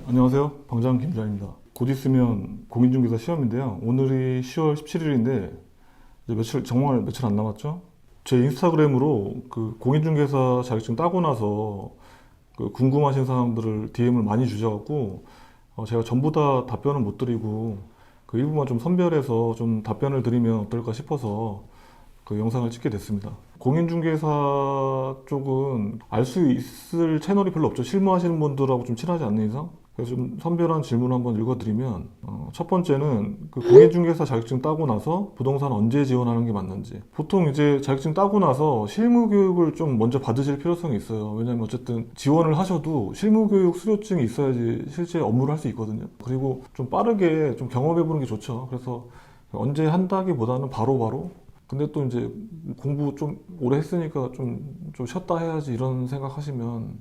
안녕하세요. 방장 김주환입니다. 곧 있으면 공인중개사 시험인데요. 오늘이 10월 17일인데 정말 며칠 안 남았죠? 제 인스타그램으로 그 공인중개사 자격증 따고 나서 그 궁금하신 사람들을 DM을 많이 주셔갖고 제가 전부 다 답변을 못 드리고 그 일부만 좀 선별해서 좀 답변을 드리면 어떨까 싶어서 그 영상을 찍게 됐습니다. 공인중개사 쪽은 알 수 있을 채널이 별로 없죠. 실무하시는 분들하고 좀 친하지 않는 이상. 그래서 좀 선별한 질문 한번 읽어드리면 첫 번째는 그 공인중개사 자격증 따고 나서 부동산 언제 지원하는 게 맞는지. 보통 이제 자격증 따고 나서 실무교육을 좀 먼저 받으실 필요성이 있어요. 왜냐면 어쨌든 지원을 하셔도 실무교육 수료증이 있어야지 실제 업무를 할 수 있거든요. 그리고 좀 빠르게 좀 경험해보는 게 좋죠. 그래서 언제 한다기보다는 바로바로. 근데 또 이제 공부 좀 오래 했으니까 좀 쉬었다 해야지 이런 생각하시면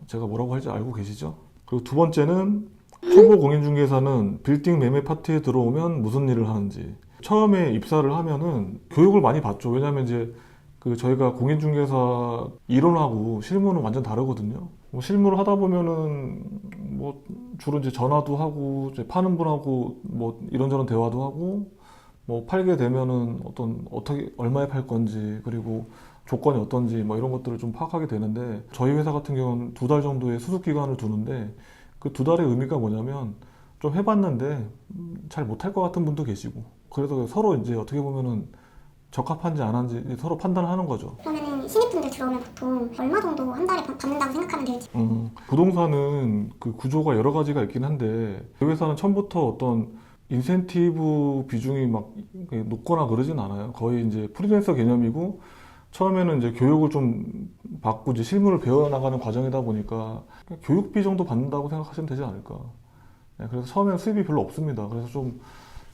제가 뭐라고 할지 알고 계시죠? 그리고 두 번째는 초보 공인중개사는 빌딩 매매 파트에 들어오면 무슨 일을 하는지. 처음에 입사를 하면은 교육을 많이 받죠. 왜냐하면 이제 그 저희가 공인중개사 이론하고 실무는 완전 다르거든요. 뭐 실무를 하다 보면은 뭐 주로 이제 전화도 하고 이제 파는 분하고 뭐 이런저런 대화도 하고 뭐 팔게 되면은 어떻게 얼마에 팔 건지 그리고 조건이 어떤지 뭐 이런 것들을 좀 파악하게 되는데 저희 회사 같은 경우는 2달 정도의 수습 기간을 두는데 그 2달의 의미가 뭐냐면 좀 해봤는데 잘 못할 것 같은 분도 계시고 그래서 서로 이제 어떻게 보면은 적합한지 안 한지 서로 판단하는 거죠. 그러면은 신입분들 들어오면 보통 얼마 정도 한 달에 받는다고 생각하면 될지. 부동산은 그 구조가 여러 가지가 있긴 한데 저희 회사는 처음부터 어떤 인센티브 비중이 막 높거나 그러진 않아요. 거의 이제 프리랜서 개념이고 처음에는 이제 교육을 좀 받고 이제 실무를 배워나가는 과정이다 보니까 교육비 정도 받는다고 생각하시면 되지 않을까. 네, 그래서 처음에는 수입이 별로 없습니다. 그래서 좀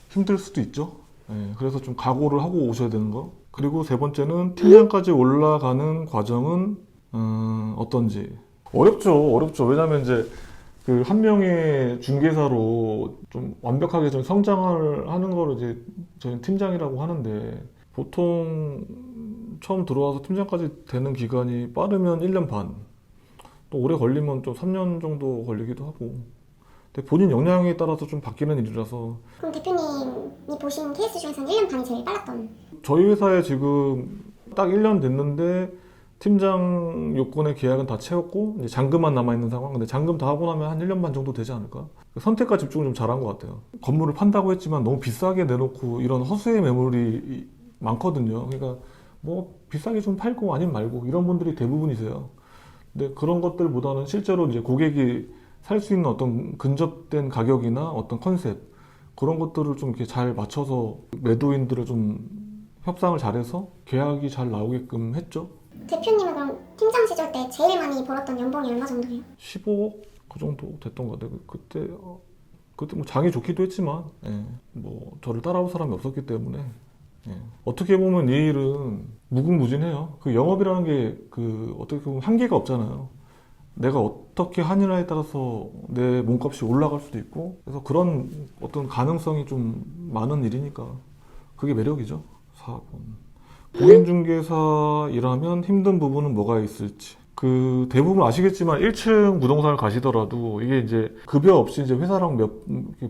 힘들 수도 있죠. 네, 그래서 좀 각오를 하고 오셔야 되는 거. 그리고 세 번째는 팀장까지 올라가는 과정은 어떤지. 어렵죠. 왜냐하면 이제 그 한 명의 중개사로 좀 완벽하게 좀 성장을 하는 거를 이제 저희는 팀장이라고 하는데 보통 처음 들어와서 팀장까지 되는 기간이 빠르면 1년 반, 또 오래 걸리면 좀 3년 정도 걸리기도 하고. 근데 본인 역량에 따라서 좀 바뀌는 일이라서. 그럼 대표님이 보신 케이스 중에서는 1년 반이 제일 빨랐던. 저희 회사에 지금 딱 1년 됐는데 팀장 요건의 계약은 다 채웠고 이제 잔금만 남아있는 상황. 근데 잔금 다 하고 나면 한 1년 반 정도 되지 않을까? 선택과 집중을 좀 잘한 것 같아요. 건물을 판다고 했지만 너무 비싸게 내놓고 이런 허수의 매물이 많거든요. 그러니까 뭐 비싸게 좀 팔고 아니면 말고 이런 분들이 대부분이세요. 근데 그런 것들보다는 실제로 이제 고객이 살 수 있는 어떤 근접된 가격이나 어떤 컨셉 그런 것들을 좀 이렇게 잘 맞춰서 매도인들을 좀 협상을 잘해서 계약이 잘 나오게끔 했죠. 대표님은 그럼 팀장 시절 때 제일 많이 벌었던 연봉이 얼마 정도예요? 15억 그 정도 됐던 것 같아요. 그때 뭐 장이 좋기도 했지만 뭐 저를 따라올 사람이 없었기 때문에 어떻게 보면 이 일은 무궁무진해요. 그 영업이라는 게 그 어떻게 보면 한계가 없잖아요. 내가 어떻게 하느냐에 따라서 내 몸값이 올라갈 수도 있고 그래서 그런 어떤 가능성이 좀 많은 일이니까 그게 매력이죠. 4번. 공인중개사 일하면 힘든 부분은 뭐가 있을지. 그 대부분 아시겠지만 1층 부동산을 가시더라도 이게 이제 급여 없이 이제 회사랑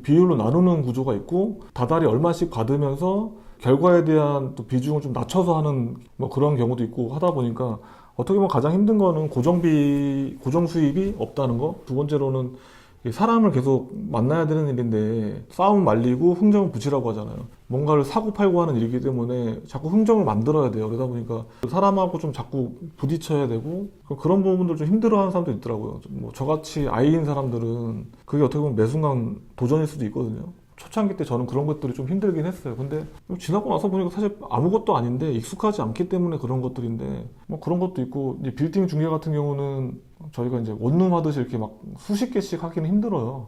비율로 나누는 구조가 있고 다달이 얼마씩 받으면서 결과에 대한 또 비중을 좀 낮춰서 하는 뭐 그런 경우도 있고 하다 보니까 어떻게 보면 가장 힘든 거는 고정 수입이 없다는 거. 두 번째로는 사람을 계속 만나야 되는 일인데 싸움 말리고 흥정을 붙이라고 하잖아요. 뭔가를 사고 팔고 하는 일이기 때문에 자꾸 흥정을 만들어야 돼요. 그러다 보니까 사람하고 좀 자꾸 부딪혀야 되고 그런 부분들 좀 힘들어하는 사람도 있더라고요. 뭐 저같이 아이인 사람들은 그게 어떻게 보면 매 순간 도전일 수도 있거든요. 초창기 때 저는 그런 것들이 좀 힘들긴 했어요. 근데 지나고 나서 보니까 사실 아무것도 아닌데 익숙하지 않기 때문에 그런 것들인데 뭐 그런 것도 있고 이제 빌딩 중개 같은 경우는 저희가 이제 원룸 하듯이 이렇게 막 수십 개씩 하기는 힘들어요.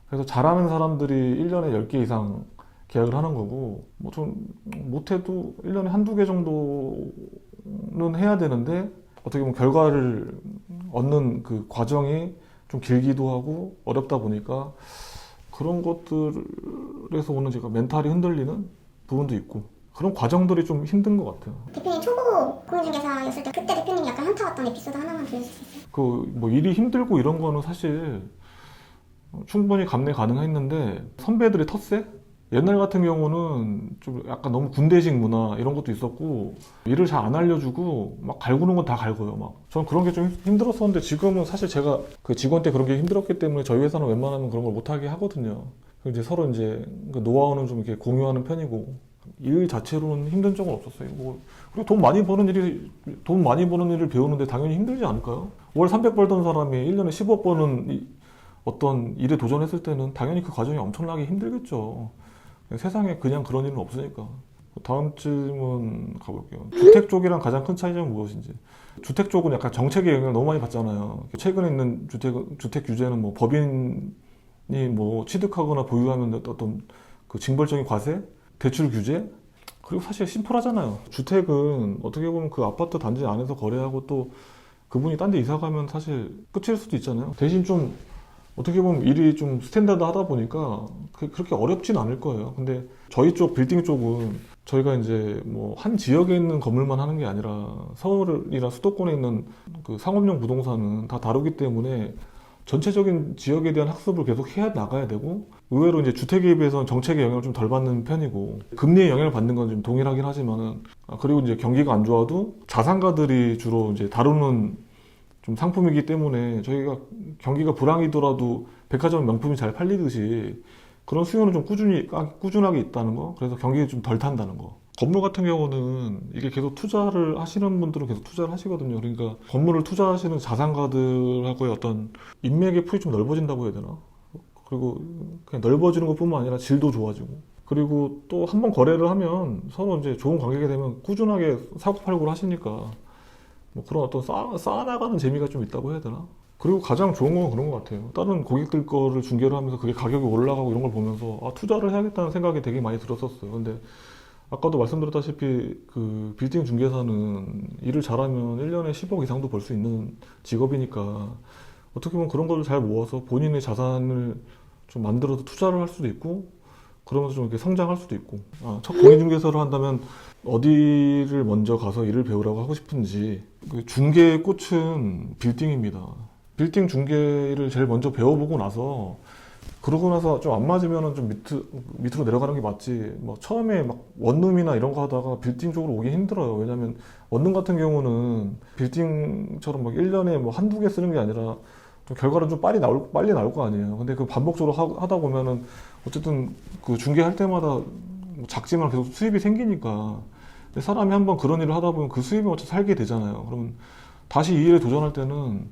그래서 잘하는 사람들이 1년에 10개 이상 계약을 하는 거고 뭐 좀 못해도 1년에 한두 개 정도는 해야 되는데 어떻게 보면 결과를 얻는 그 과정이 좀 길기도 하고 어렵다 보니까 그런 것들에서 오는 제가 멘탈이 흔들리는 부분도 있고 그런 과정들이 좀 힘든 것 같아요. 대표님 초보 공인중개사였을 때 그때 대표님이 약간 현타 왔던 에피소드 하나만 들려줄 수 있어요? 그 뭐 일이 힘들고 이런 거는 사실 충분히 감내 가능했는데 선배들의 텃세? 옛날 같은 경우는 좀 약간 너무 군대식 문화 이런 것도 있었고 일을 잘 안 알려주고 막 갈구는 건 다 갈고요. 막 저는 그런 게 좀 힘들었었는데 지금은 사실 제가 그 직원 때 그런 게 힘들었기 때문에 저희 회사는 웬만하면 그런 걸 못하게 하거든요. 그리고 이제 서로 이제 그 노하우는 좀 이렇게 공유하는 편이고 일 자체로는 힘든 적은 없었어요. 뭐 그리고 돈 많이 버는 일을 배우는데 당연히 힘들지 않을까요? 월 300 벌던 사람이 1년에 10억 버는 어떤 일에 도전했을 때는 당연히 그 과정이 엄청나게 힘들겠죠. 세상에 그냥 그런 일은 없으니까. 다음 질문 가볼게요. 주택 쪽이랑 가장 큰 차이점은 무엇인지. 주택 쪽은 약간 정책의 영향을 너무 많이 받잖아요. 최근에 있는 주택 규제는 뭐 법인이 뭐 취득하거나 보유하면 어떤 그 징벌적인 과세, 대출 규제, 그리고 사실 심플하잖아요. 주택은 어떻게 보면 그 아파트 단지 안에서 거래하고 또 그분이 딴 데 이사 가면 사실 끝일 수도 있잖아요. 대신 좀 어떻게 보면 일이 좀 스탠다드 하다 보니까 그렇게 어렵진 않을 거예요. 근데 저희 쪽 빌딩 쪽은 저희가 이제 뭐 한 지역에 있는 건물만 하는 게 아니라 서울이나 수도권에 있는 그 상업용 부동산은 다 다루기 때문에 전체적인 지역에 대한 학습을 계속 해 나가야 되고 의외로 이제 주택에 비해서는 정책의 영향을 좀 덜 받는 편이고 금리의 영향을 받는 건 좀 동일하긴 하지만은 그리고 이제 경기가 안 좋아도 자산가들이 주로 이제 다루는 좀 상품이기 때문에 저희가 경기가 불황이더라도 백화점 명품이 잘 팔리듯이 그런 수요는 좀 꾸준하게 있다는 거. 그래서 경기가 좀 덜 탄다는 거. 건물 같은 경우는 이게 계속 투자를 하시는 분들은 계속 투자를 하시거든요. 그러니까 건물을 투자하시는 자산가들하고의 어떤 인맥의 풀이 좀 넓어진다고 해야 되나? 그리고 그냥 넓어지는 것뿐만 아니라 질도 좋아지고. 그리고 또 한 번 거래를 하면 서로 이제 좋은 관계가 되면 꾸준하게 사고팔고를 하시니까 뭐 그런 어떤 쌓아나가는 재미가 좀 있다고 해야 되나? 그리고 가장 좋은 건 그런 것 같아요. 다른 고객들 거를 중개를 하면서 그게 가격이 올라가고 이런 걸 보면서 투자를 해야겠다는 생각이 되게 많이 들었었어요. 근데 아까도 말씀드렸다시피 그 빌딩 중개사는 일을 잘하면 1년에 10억 이상도 벌 수 있는 직업이니까 어떻게 보면 그런 걸 잘 모아서 본인의 자산을 좀 만들어서 투자를 할 수도 있고 그러면서 좀 이렇게 성장할 수도 있고 첫 공인중개사를 한다면 어디를 먼저 가서 일을 배우라고 하고 싶은지 그 중개의 꽃은 빌딩입니다. 빌딩 중개를 제일 먼저 배워보고 나서 그러고 나서 좀 안 맞으면 좀 밑으로 내려가는 게 맞지. 뭐 처음에 막 원룸이나 이런 거 하다가 빌딩 쪽으로 오기 힘들어요. 왜냐면 원룸 같은 경우는 빌딩처럼 막 1년에 뭐 한두 개 쓰는 게 아니라 좀 결과는 좀 빨리 나올 거 아니에요. 근데 그 반복적으로 하다 보면은 어쨌든 그 중개할 때마다 뭐 작지만 계속 수입이 생기니까 근데 사람이 한번 그런 일을 하다 보면 그 수입이 어차피 살게 되잖아요. 그러면 다시 이 일에 도전할 때는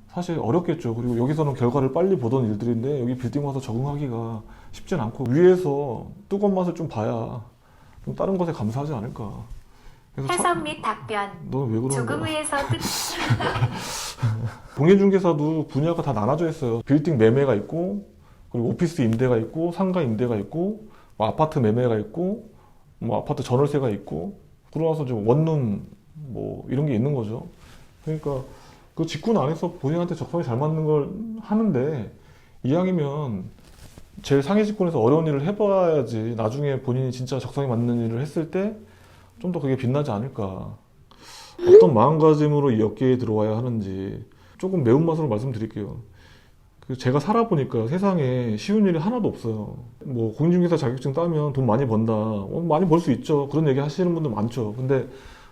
사실 어렵겠죠. 그리고 여기서는 결과를 빨리 보던 일들인데 여기 빌딩 와서 적응하기가 쉽진 않고 위에서 뜨거운 맛을 좀 봐야 좀 다른 것에 감사하지 않을까. 그래서 해석 및 답변. 너는 왜 그러는 조금 거야? 위에서 끝. 공인중개사도 분야가 다 나눠져 있어요. 빌딩 매매가 있고 그리고 오피스 임대가 있고 상가 임대가 있고 뭐 아파트 매매가 있고 뭐 아파트 전월세가 있고 그러고서 좀 원룸 뭐 이런 게 있는 거죠. 그러니까 그 직군 안에서 본인한테 적성이 잘 맞는 걸 하는데 이왕이면 제일 상위 직군에서 어려운 일을 해봐야지 나중에 본인이 진짜 적성이 맞는 일을 했을 때 좀 더 그게 빛나지 않을까. 어떤 마음가짐으로 이 업계에 들어와야 하는지 조금 매운맛으로 말씀드릴게요. 제가 살아보니까 세상에 쉬운 일이 하나도 없어요. 뭐 공인중개사 자격증 따면 돈 많이 번다. 많이 벌 수 있죠. 그런 얘기 하시는 분들 많죠. 근데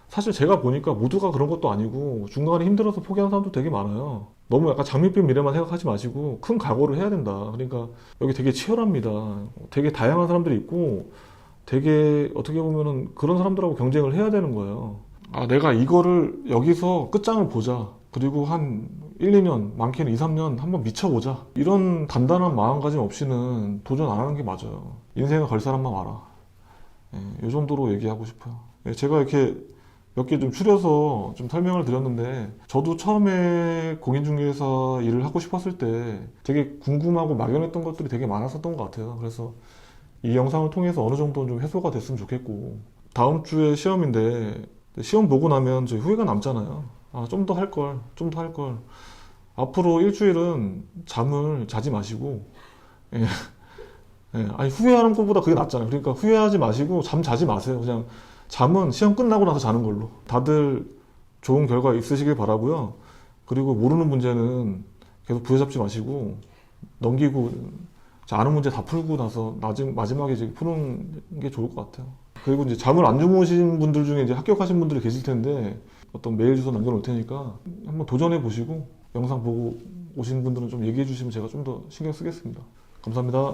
사실 제가 보니까 모두가 그런 것도 아니고 중간에 힘들어서 포기하는 사람도 되게 많아요. 너무 약간 장밋빛 미래만 생각하지 마시고 큰 각오를 해야 된다. 그러니까 여기 되게 치열합니다. 되게 다양한 사람들이 있고 되게 어떻게 보면은 그런 사람들하고 경쟁을 해야 되는 거예요. 내가 이거를 여기서 끝장을 보자. 그리고 한 1, 2년, 많게는 2, 3년 한번 미쳐보자. 이런 단단한 마음가짐 없이는 도전 안 하는 게 맞아요. 인생을 걸 사람만 와라. 이 정도로 얘기하고 싶어요. 제가 이렇게 몇 개 좀 추려서 좀 설명을 드렸는데 저도 처음에 공인중개사 일을 하고 싶었을 때 되게 궁금하고 막연했던 것들이 되게 많았었던 것 같아요. 그래서 이 영상을 통해서 어느 정도 좀 해소가 됐으면 좋겠고 다음 주에 시험인데 시험 보고 나면 저희 후회가 남잖아요. 좀 더 할 걸, 좀 더 할 걸. 앞으로 일주일은 잠을 자지 마시고 아니 후회하는 것보다 그게 낫잖아요. 그러니까 후회하지 마시고 잠 자지 마세요. 그냥 잠은 시험 끝나고 나서 자는 걸로. 다들 좋은 결과 있으시길 바라고요. 그리고 모르는 문제는 계속 부여잡지 마시고 넘기고 아는 문제 다 풀고 나서 마지막에 이제 푸는 게 좋을 것 같아요. 그리고 이제 잠을 안 주무신 분들 중에 이제 합격하신 분들이 계실 텐데 어떤 메일 주소 남겨놓을 테니까 한번 도전해 보시고 영상 보고 오신 분들은 좀 얘기해 주시면 제가 좀 더 신경 쓰겠습니다. 감사합니다.